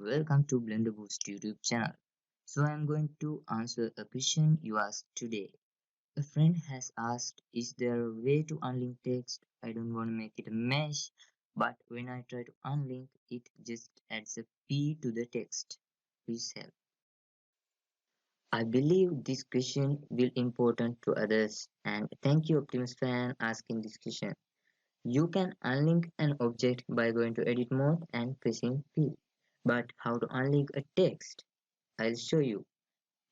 Welcome to Blender Boost YouTube channel. So I am going to answer a question you asked today. A friend has asked, is there a way to unlink text? I don't want to make it a mesh, but when I try to unlink, it just adds a P to the text. Please help. I believe this question will important to others, and thank you Optimus fan asking this question. You can unlink an object by going to edit mode and pressing P. But how to unlink a text? I'll show you.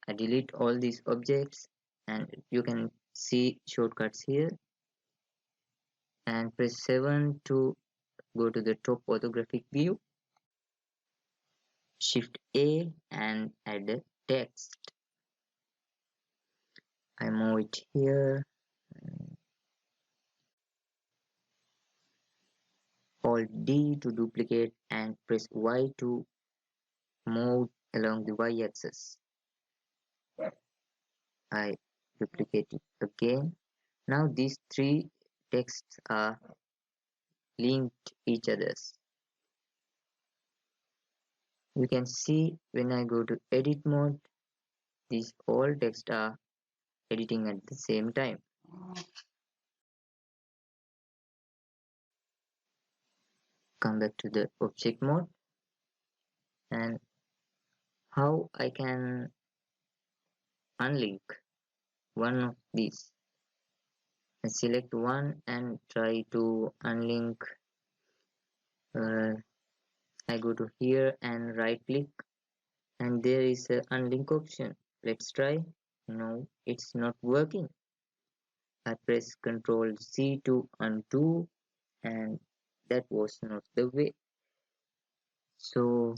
I delete all these objects and you can see shortcuts here and press 7 to go to the top orthographic view. Shift A and add the text. I move it here. Hold D to duplicate and press Y to move along the Y axis. I duplicate it again. Now these three texts are linked each others. You can see when I go to edit mode, these all text are editing at the same time. Come back to the object mode and how I can unlink one of these. I select one and try to unlink. I go to here and right click and there is a unlink option. Let's try. No, it's not working. I press Ctrl C to undo and that was not the way. So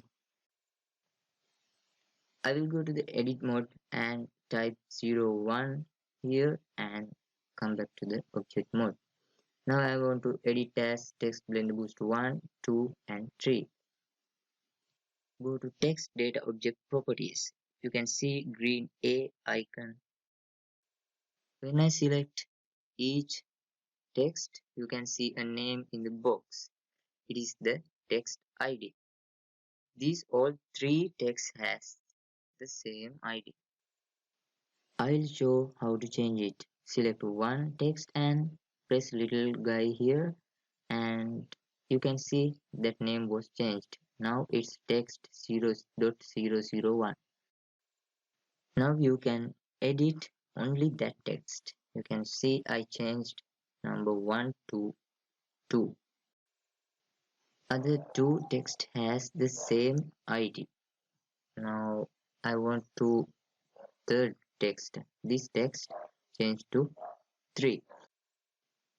I will go to the edit mode and type 01 here and come back to the object mode. Now I want to edit as text blender boost 1, 2 and 3. Go to text data object properties. You can see green A icon. When I select each text, you can see a name in the box. It is the text ID. These all three texts has the same ID. I'll show how to change it. Select one text and press little guy here and you can see that name was changed. Now it's text 0.001. Now you can edit only that text. You can see I changed number 1 to 2. Other two text has the same ID. Now I want to third text. This text change to 3.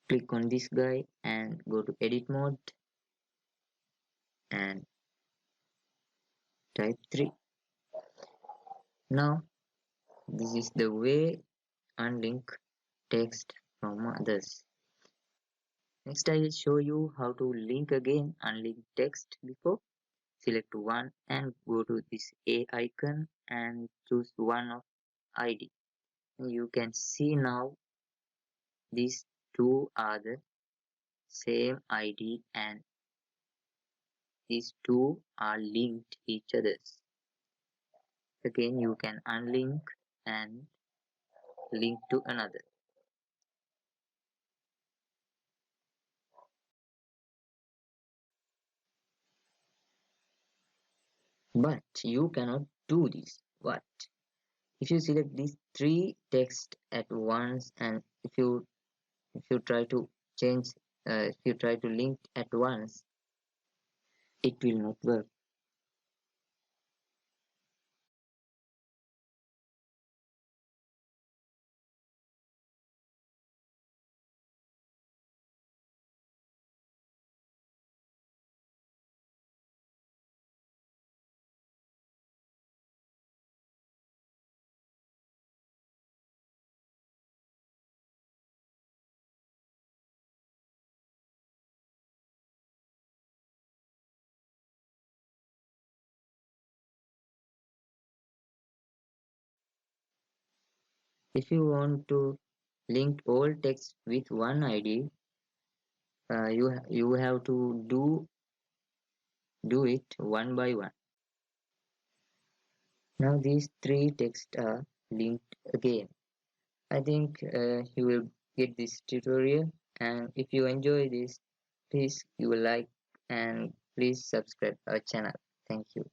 Click on this guy and go to edit mode and type 3. Now this is the way unlink text from others. Next I will show you how to link again unlink text before. Select one and go to this A icon and choose one of ID. You can see now these two are the same ID and these two are linked each others. Again you can unlink and link to another. But you cannot do this. What? If you select these three text at once and if you try to change if you try to link at once, it will not work. If you want to link all text with one ID, you have to do it one by one. Now these three texts are linked again. I think you will get this tutorial, and if you enjoy this, please give a like and please subscribe our channel. Thank you.